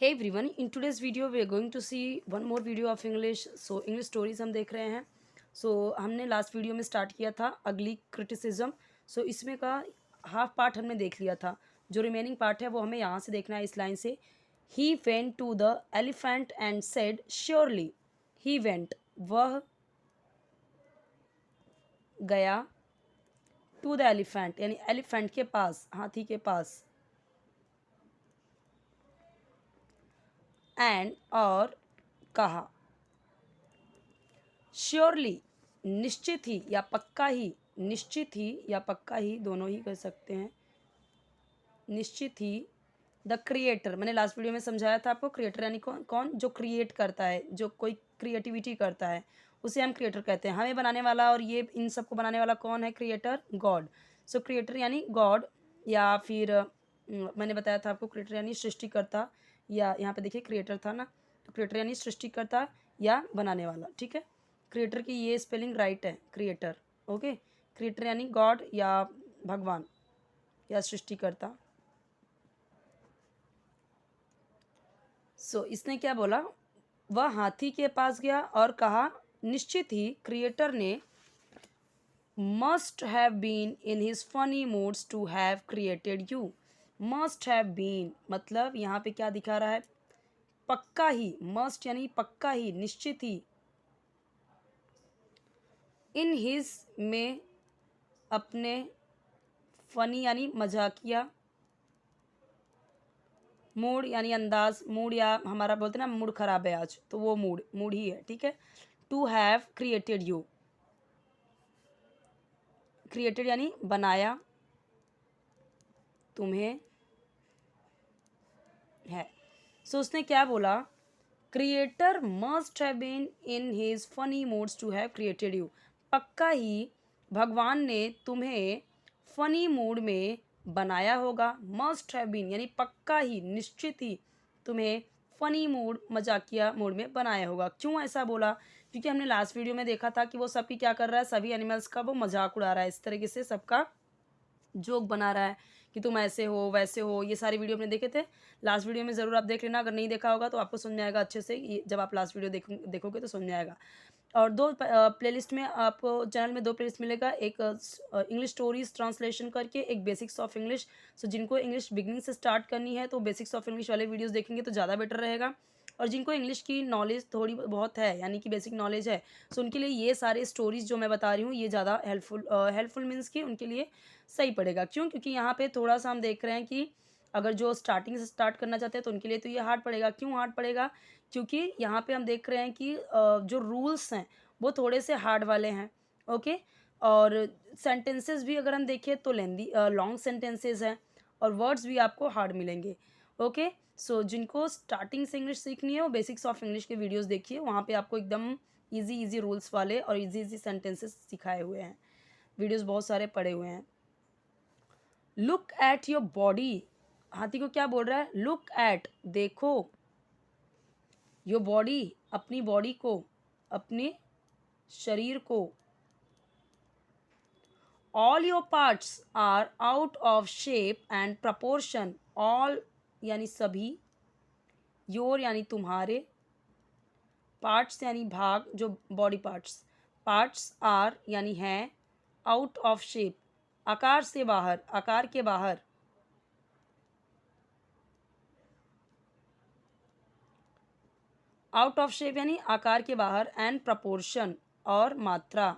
Hey everyone, in today's video we are going to see one more video of English. So English stories हम देख रहे हैं. So हमने last video में start किया था अगली क्रिटिसिज्म. So इसमें का हाफ पार्ट हमने देख लिया था. जो रिमेनिंग पार्ट है वो हमें यहाँ से देखना है इस लाइन से. He went to the elephant and said, surely. He went, वह गया, to the elephant यानी एलिफेंट के पास, हाथी के पास, एंड और कहा, श्योरली निश्चित ही या पक्का ही, निश्चित ही या पक्का ही दोनों ही कह सकते हैं, निश्चित ही द क्रिएटर, मैंने लास्ट वीडियो में समझाया था आपको. क्रिएटर यानी कौन कौन जो क्रिएट करता है, जो कोई क्रिएटिविटी करता है उसे हम क्रिएटर कहते हैं. हमें बनाने वाला और ये इन सबको बनाने वाला कौन है? Creator, God. सो क्रिएटर यानी गॉड, या फिर मैंने बताया था आपको क्रिएटर यानी सृष्टिकर्ता, या यहाँ पे देखिए क्रिएटर था ना, तो क्रिएटर यानी सृष्टिकर्ता या बनाने वाला. ठीक है, क्रिएटर की ये स्पेलिंग राइट है, क्रिएटर. ओके, क्रिएटर यानी गॉड या भगवान या सृष्टिकर्ता. सो इसने क्या बोला? वह हाथी के पास गया और कहा, निश्चित ही क्रिएटर ने must have been in his funny moods to have created you. Must have been मतलब यहाँ पे क्या दिखा रहा है? पक्का ही. मस्ट यानी पक्का ही, निश्चित ही. इन हिज में अपने, फनी यानी मजाकिया, मूड यानी अंदाज, मूड या हमारा बोलते हैं ना मूड खराब है आज, तो वो मूड मूड ही है. ठीक है, to have created you, created यानी बनाया तुम्हें है. सो उसने क्या बोला? Creator must have been in his funny moods to have created you. पक्का ही भगवान ने तुम्हें फनी मूड में बनाया होगा. मस्ट हैव बीन यानी पक्का ही, निश्चित ही तुम्हें फनी मूड, मजाकिया मूड में बनाया होगा. क्यों ऐसा बोला? क्योंकि हमने लास्ट वीडियो में देखा था कि वो सबकी क्या कर रहा है, सभी एनिमल्स का वो मजाक उड़ा रहा है, इस तरीके से सबका जोक बना रहा है कि तुम ऐसे हो वैसे हो. ये सारी वीडियो हमने देखे थे. लास्ट वीडियो में ज़रूर आप देख लेना, अगर नहीं देखा होगा तो आपको समझ में आएगा अच्छे से. जब आप लास्ट वीडियो देखोगे तो समझ में आएगा. और दो प्लेलिस्ट में आपको, चैनल में दो प्लेलिस्ट मिलेगा, एक इंग्लिश स्टोरीज ट्रांसलेशन करके, एक बेसिक्स ऑफ इंग्लिश. सो जिनको इंग्लिश बिगनिंग से स्टार्ट करनी है तो बेसिक्स ऑफ इंग्लिश वाले वीडियोज़ देखेंगे तो ज़्यादा बेटर रहेगा. और जिनको इंग्लिश की नॉलेज थोड़ी बहुत है, यानी कि बेसिक नॉलेज है, सो उनके लिए ये सारे स्टोरीज़ जो मैं बता रही हूँ ये ज़्यादा हेल्पफुल मीन्स कि उनके लिए सही पड़ेगा. क्यों? क्योंकि यहाँ पे थोड़ा सा हम देख रहे हैं कि अगर जो स्टार्टिंग से स्टार्ट करना चाहते हैं तो उनके लिए तो ये हार्ड पड़ेगा. क्यों हार्ड पड़ेगा? क्योंकि यहाँ पे हम देख रहे हैं कि जो रूल्स हैं वो थोड़े से हार्ड वाले हैं. ओके, और सेंटेंसेस भी अगर हम देखें तो लेंदी लॉन्ग सेंटेंसेस हैं, और वर्ड्स भी आपको हार्ड मिलेंगे. ओके, सो जिनको स्टार्टिंग से इंग्लिश सीखनी है वो बेसिक्स ऑफ इंग्लिश के वीडियोस देखिए, वहाँ पे आपको एकदम इजी इजी रूल्स वाले और इजी इजी सेंटेंसेस सिखाए हुए हैं. वीडियोस बहुत सारे पड़े हुए हैं. लुक एट योर बॉडी, हाथी को क्या बोल रहा है? लुक एट, देखो, योर बॉडी, अपनी बॉडी को, अपने शरीर को. All your parts are out of shape and proportion. All यानी सभी, योर यानी तुम्हारे, पार्ट्स यानी भाग, जो बॉडी पार्ट्स, पार्ट्स आर यानी हैं, आउट ऑफ शेप आकार से बाहर, आकार के बाहर, आउट ऑफ शेप यानी आकार के बाहर, एंड प्रपोर्शन और मात्रा.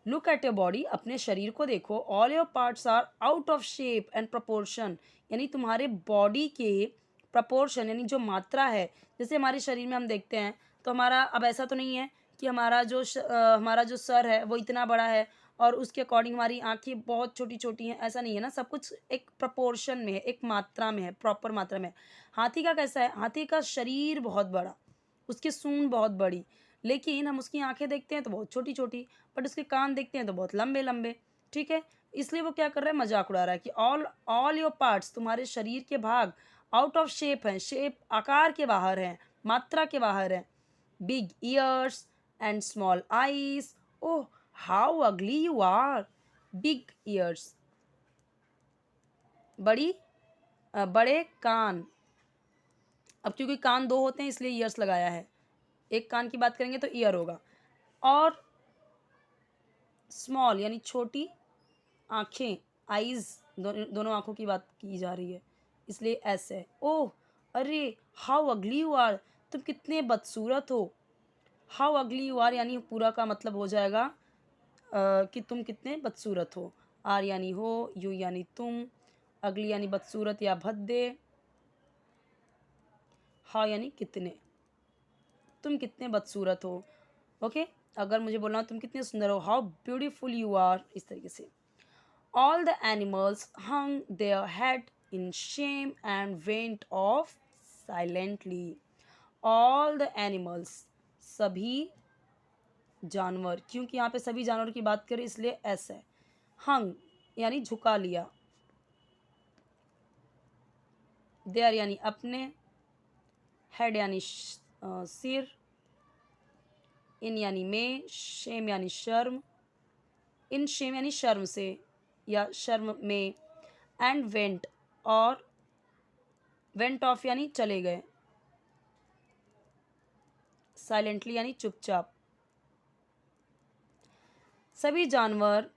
लुक एट योर बॉडी, अपने शरीर को देखो. All your parts are out of shape and proportion यानी तुम्हारे बॉडी के प्रपोर्शन यानी जो मात्रा है. जैसे हमारे शरीर में हम देखते हैं तो हमारा, अब ऐसा तो नहीं है कि हमारा जो सर है वो इतना बड़ा है और उसके अकॉर्डिंग हमारी आंखें बहुत छोटी छोटी हैं, ऐसा नहीं है ना. सब कुछ एक प्रपोर्शन में है, एक मात्रा में है, प्रॉपर मात्रा में है. हाथी का कैसा है? हाथी का शरीर बहुत बड़ा, उसकी सूंड बहुत बड़ी, लेकिन हम उसकी आंखें देखते हैं तो बहुत छोटी छोटी, बट उसके कान देखते हैं तो बहुत लंबे लंबे. ठीक है, इसलिए वो क्या कर रहा है? मजाक उड़ा रहा है कि ऑल ऑल योर पार्ट्स, तुम्हारे शरीर के भाग, आउट ऑफ शेप हैं, शेप आकार के बाहर हैं, मात्रा के बाहर हैं. Big ears and small eyes. Oh how ugly you are. Big ears, बड़ी बड़े कान, अब क्योंकि कान दो होते हैं इसलिए ईयर्स लगाया है, एक कान की बात करेंगे तो ईयर होगा। और स्मॉल यानी छोटी आँखें, आइज़, दोनों आँखों की बात की जा रही है इसलिए एस है। ओह! अरे! हाउ अगली यू आर, तुम कितने बदसूरत हो। हाउ अगली यू आर यानी पूरा का मतलब हो जाएगा कि तुम कितने बदसूरत हो। आर यानी हो, यू यानी तुम, अगली यानी बदसूरत या भद्दे, हाउ यानी कितने, तुम कितने बदसूरत हो। ओके, अगर मुझे बोलना हो तुम कितने सुंदर हो, हाउ ब्यूटीफुल यू आर, इस तरीके से। All the animals hung their head in shame and went off silently. All the animals, सभी जानवर, क्योंकि यहाँ पे सभी जानवर की बात करें इसलिए एस है। हंग यानी झुका लिया, देयर यानी अपने, हेड यानी सिर, इन यानी में, शेम यानी शर्म, इन शेम यानी शर्म से या शर्म में, एंड वेंट और वेंट ऑफ यानी चले गए, साइलेंटली यानी चुपचाप। सभी जानवर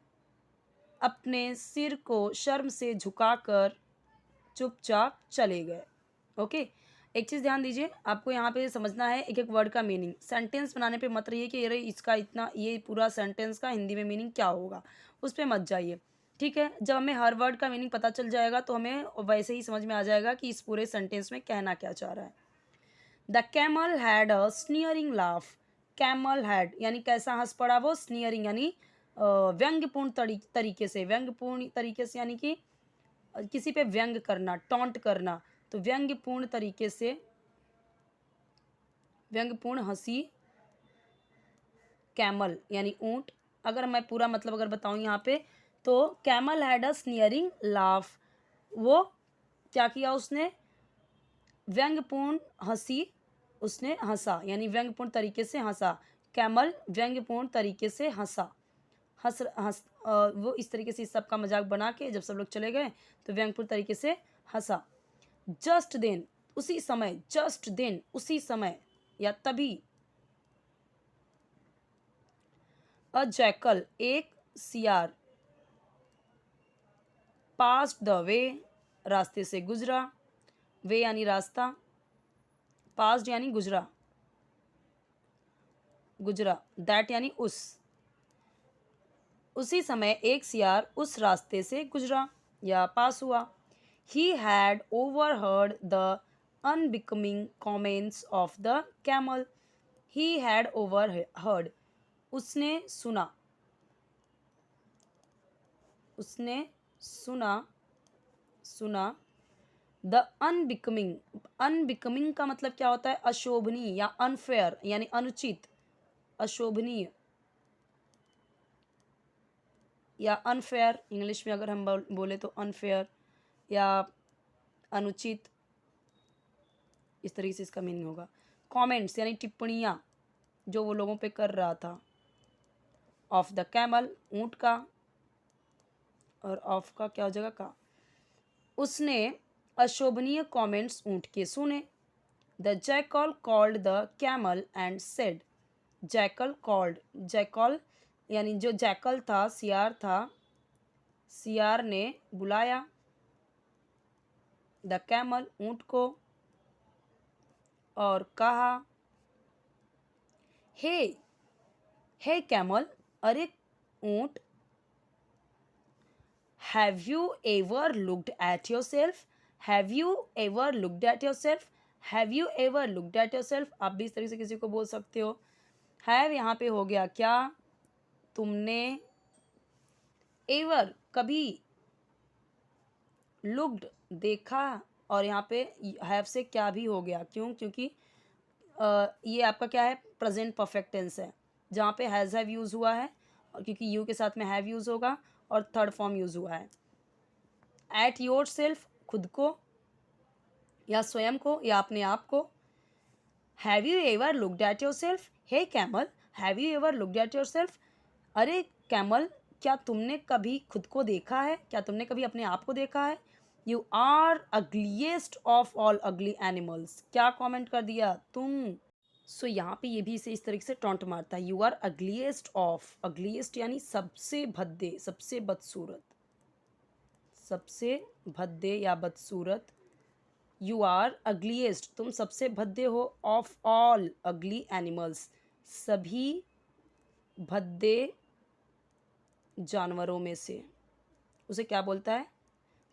अपने सिर को शर्म से झुकाकर चुपचाप चले गए। ओके, एक चीज़ ध्यान दीजिए, आपको यहाँ पे समझना है एक एक वर्ड का मीनिंग। सेंटेंस बनाने पे मत रहिए कि अरे इसका इतना, ये पूरा सेंटेंस का हिंदी में मीनिंग क्या होगा, उस पर मत जाइए। ठीक है, जब हमें हर वर्ड का मीनिंग पता चल जाएगा तो हमें वैसे ही समझ में आ जाएगा कि इस पूरे सेंटेंस में कहना क्या चाह रहा है। The camel had a sneering laugh, camel had यानी कैसा हंस पड़ा वो, स्नियरिंग यानी व्यंग्यपूर्ण तरीके से, व्यंग्यपूर्ण तरीके से यानी कि किसी पे व्यंग करना, टॉन्ट करना, तो व्यंग्यपूर्ण तरीके से, व्यंग्यपूर्ण हंसी, कैमल यानी ऊंट। अगर मैं पूरा मतलब अगर बताऊं यहाँ पे तो camel had a sneering laugh, वो क्या किया उसने, व्यंग्यपूर्ण हंसी, उसने हंसा यानी व्यंग्यपूर्ण तरीके से हंसा। कैमल व्यंग्यपूर्ण तरीके से हंसा, वो इस तरीके से इस सब का मजाक बना के जब सब लोग चले गए तो व्यंग्यपूर्ण तरीके से हंसा। जस्ट देन उसी समय, जस्ट देन उसी समय या तभी। अ जैकल एक सियार, पास्ट द वे रास्ते से गुजरा, वे यानी रास्ता, पास्ट यानी गुजरा, गुजरा, दैट यानी उसी समय एक सियार उस रास्ते से गुजरा या पास हुआ। He had overheard the unbecoming comments of the camel, he had overheard उसने सुना, उसने सुना, सुना, द अनबिकमिंग, अनबिकमिंग का मतलब क्या होता है, अशोभनीय या अनफेयर यानी अनुचित, अशोभनीय या अनफेयर, इंग्लिश में अगर हम बोले तो अनफेयर या अनुचित, इस तरीके से इसका मीनिंग होगा। कमेंट्स यानी टिप्पणियाँ जो वो लोगों पे कर रहा था। ऑफ द कैमल ऊँट का, और ऑफ का क्या हो जाएगा का। उसने अशोभनीय कमेंट्स ऊँट के सुने। The jackal called the camel and said, jackal called, jackal यानी जो जैकल था, सियार था, सियार ने बुलाया द कैमल ऊँट को और कहा, हे हे कैमल, अरे ऊँट, have you ever looked at your self, have you ever looked at your self, have you ever looked at your self, आप भी इस तरीके से किसी को बोल सकते हो। हैव यहाँ पे हो गया क्या, तुमने, एवर कभी, लुक्ड देखा, और यहाँ पे हैव से क्या भी हो गया, क्यों, क्योंकि ये आपका क्या है, प्रेजेंट परफेक्ट टेंस है जहाँ पे हैज़ हैव यूज़ हुआ है, और क्योंकि यू के साथ में हैव यूज़ होगा और थर्ड फॉर्म यूज़ हुआ है। एट योर सेल्फ खुद को या स्वयं को या अपने आप को। Have you ever looked at yourself, hey camel have you ever looked at yourself, अरे कैमल क्या तुमने कभी खुद को देखा है, क्या तुमने कभी अपने आप को देखा है। यू आर अग्लीस्ट ऑफ ऑल अगली एनिमल्स। क्या कमेंट कर दिया तुम? सो यहाँ पे ये भी इसे इस तरीके से टॉन्ट मारता है, यू आर अग्लीस्ट ऑफ, अग्लीस्ट यानी सबसे भद्दे, सबसे बदसूरत, सबसे भद्दे या बदसूरत। यू आर अग्लीस्ट, तुम सबसे भद्दे हो, ऑफ ऑल अगली एनिमल्स, सभी भद्दे जानवरों में से। उसे क्या बोलता है?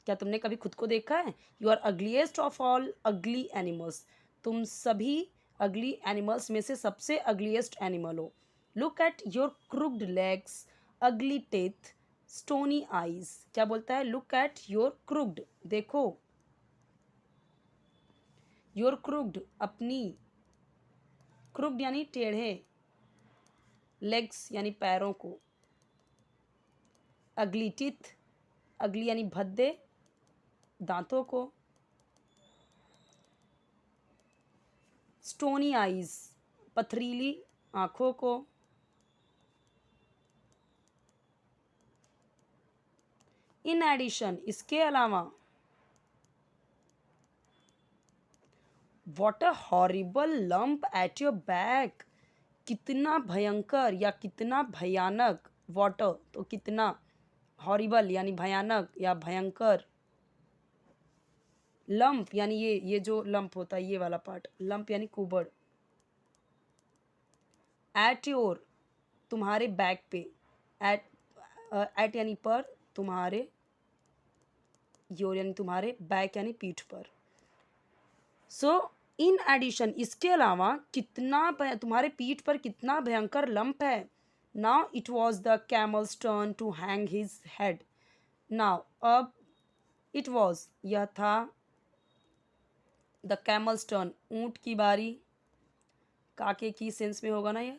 क्या तुमने कभी खुद को देखा है? यू आर अग्लीस्ट ऑफ ऑल अगली एनिमल्स, तुम सभी अगली एनिमल्स में से सबसे अग्लीस्ट एनिमल हो। Look at your crooked legs, अगली टेथ, स्टोनी आईज। क्या बोलता है? लुक एट योर क्रुक्ड, देखो, योर क्रुक्ड, अपनी, क्रुक्ड यानी टेढ़े, लेग्स यानी पैरों को, अगली टीथ, अगली यानी भद्दे, दांतों को, स्टोनी आईज, पथरीली आंखों को, इन एडिशन, इसके अलावा, what a horrible lump at your back, कितना भयंकर या कितना भयानक, वॉट तो कितना, हॉरिबल यानी भयानक या भयंकर, लंप यानी ये जो लंप होता है ये वाला पार्ट, लंप यानी कुबड़, एट योर, तुम्हारे बैक पे, एट, एट यानी पर, तुम्हारे, योर यानी तुम्हारे, बैक यानी पीठ पर। सो इन एडिशन, इसके अलावा कितना तुम्हारे पीठ पर कितना भयंकर लंप है। Now it was the camel's turn to hang his head, now अब, इट वॉज यह था, द कैमल्स टर्न ऊंट की बारी, काके की सेंस में होगा ना ये,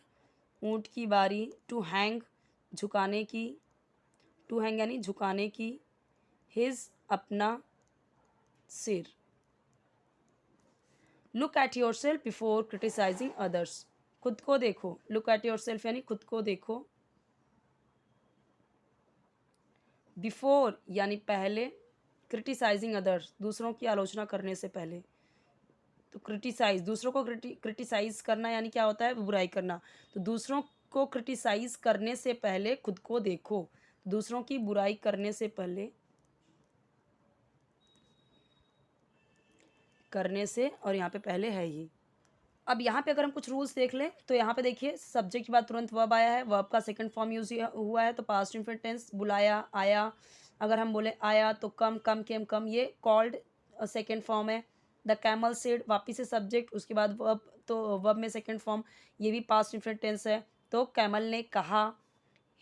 ऊंट की बारी, टू हैंग झुकाने की, टू हैंग यानी झुकाने की, हिज अपना सिर। Look at yourself before criticising others, खुद को देखो, लुक एट योर सेल्फ यानी खुद को देखो, बिफोर यानी पहले, क्रिटिसाइजिंग अदर्स दूसरों की आलोचना करने से पहले। तो क्रिटिसाइज, दूसरों को क्रिटिसाइज करना यानी क्या होता है? बुराई करना। तो दूसरों को क्रिटिसाइज करने से पहले खुद को देखो, दूसरों की बुराई करने से पहले, करने से, और यहाँ पे पहले है ही। अब यहाँ पे अगर हम कुछ रूल्स देख लें तो यहाँ पे देखिए, सब्जेक्ट के बाद तुरंत वर्ब आया है, वर्ब का सेकंड फॉर्म यूज हुआ है, तो पास्ट इंफिनिट टेंस, बुलाया, आया। अगर हम बोले आया तो कम, कम केम कम, ये कॉल्ड सेकंड फॉर्म है। द कैमल सेड, वापिस से सब्जेक्ट, उसके बाद वर्ब, तो वर्ब में सेकंड फॉर्म, ये भी पास्ट इंफिनिट टेंस है। तो कैमल ने कहा,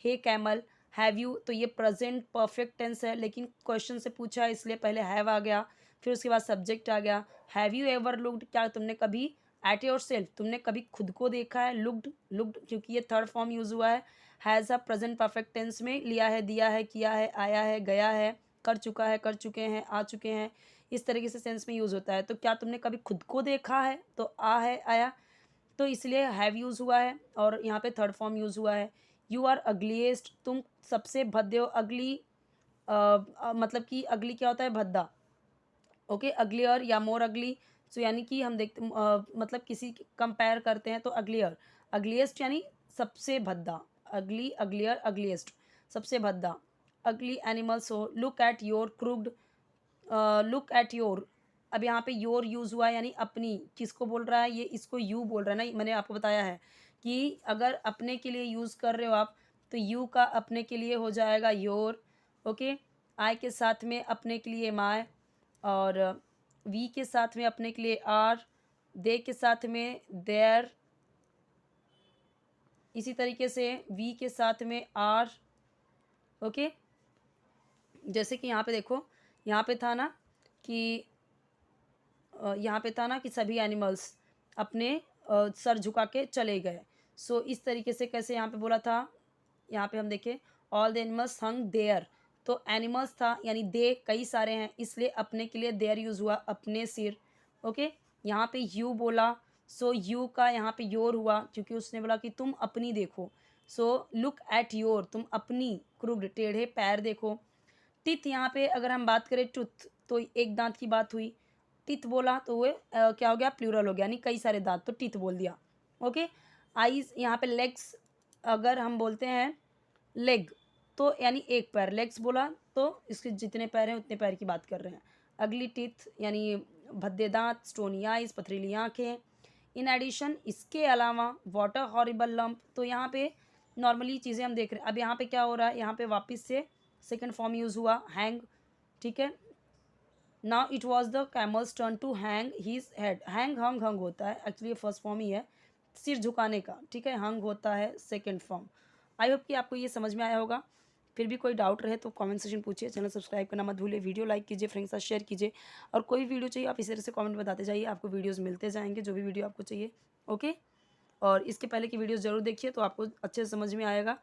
हे कैमल, हैव यू, तो ये प्रेजेंट परफेक्ट टेंस है, लेकिन क्वेश्चन से पूछा है इसलिए पहले हैव आ गया, फिर उसके बाद सब्जेक्ट आ गया। हैव यू एवर लुक्ड, क्या तुमने कभी, एट योर सेल्फ, तुमने कभी खुद को देखा है, लुक्ड, लुक्ड क्योंकि ये थर्ड फॉर्म यूज हुआ है। Has a present perfect tense में लिया है, दिया है, किया है, आया है, गया है, कर चुका है, कर चुके हैं, आ चुके हैं, इस तरीके से सेंस में यूज होता है। तो क्या तुमने कभी खुद को देखा है, तो आ है, आया, तो इसलिए हैव यूज हुआ है, और यहाँ पे थर्ड फॉर्म यूज हुआ है। यू आर अग्लीस्ट, तुम सबसे भद्दे हो, अगली, मतलब कि अगली क्या होता है? भद्दा। ओके, अग्लियर या मोर अगली, सो यानी कि हम देखते, मतलब किसी कंपेयर करते हैं तो अग्लियर, अग्लीस्ट यानी सबसे भद्दा, अगली, अग्लियर, अग्लीस्ट, सबसे भद्दा, अगली एनिमल्स हो। Look at your crooked, look at your, अब यहाँ पे योर यूज़ हुआ है यानी अपनी, किसको बोल रहा है? ये इसको यू बोल रहा है ना, मैंने आपको बताया है कि अगर अपने के लिए यूज़ कर रहे हो आप, तो यू का अपने के लिए हो जाएगा योर। ओके, आई के साथ में अपने के लिए माय, और वी के साथ में अपने के लिए आर, दे के साथ में देयर, इसी तरीके से वी के साथ में आर। ओके, जैसे कि यहाँ पे देखो, यहाँ पे था ना कि यहाँ पे था ना कि सभी एनिमल्स अपने सर झुका के चले गए। सो इस तरीके से कैसे यहाँ पे बोला था, यहाँ पे हम देखें, all the animals hung there, तो एनिमल्स था यानी दे कई सारे हैं, इसलिए अपने के लिए देयर यूज़ हुआ, अपने सिर। ओके, यहाँ पे यू बोला, सो यू का यहाँ पे योर हुआ, क्योंकि उसने बोला कि तुम अपनी देखो। सो लुक एट योर, तुम अपनी क्रूक्ड, टेढ़े पैर देखो। टिथ, यहाँ पे अगर हम बात करें टूथ, तो एक दांत की बात हुई। टीथ बोला तो वो क्या हो गया, प्लूरल हो गया, यानी कई सारे दांत, तो टीथ बोल दिया। ओके। आईज, यहाँ पे लेग्स, अगर हम बोलते हैं लेग तो यानी एक पैर, लेग्स बोला तो इसके जितने पैर हैं उतने पैर की बात कर रहे हैं। अगली टीथ यानी भद्दे दांत, स्टोनी आइज, पथरीली आंखें। इन एडिशन, इसके अलावा वाटर हॉरिबल लंप, तो यहाँ पे नॉर्मली चीज़ें हम देख रहे हैं। अब यहाँ पे क्या हो रहा है, यहाँ पे वापस से सेकंड फॉर्म यूज़ हुआ, हैंग। ठीक है, now it was the camel's turn to hang his head. Hang hung hung होता है, एक्चुअली फर्स्ट फॉर्म ही है सिर झुकाने का। ठीक है, हंग होता है सेकंड फॉर्म। आई होप कि आपको ये समझ में आया होगा। फिर भी कोई डाउट रहे तो कमेंट सेक्शन पूछिए। चैनल सब्सक्राइब करना मत भूलिए, वीडियो लाइक कीजिए, फ्रेंड्स के साथ शेयर कीजिए, और कोई वीडियो चाहिए आप इसी तरह से कमेंट बताते जाइए, आपको वीडियोज़ मिलते जाएंगे जो भी वीडियो आपको चाहिए। ओके, और इसके पहले की वीडियोज़ ज़रूर देखिए तो आपको अच्छे से समझ में आएगा।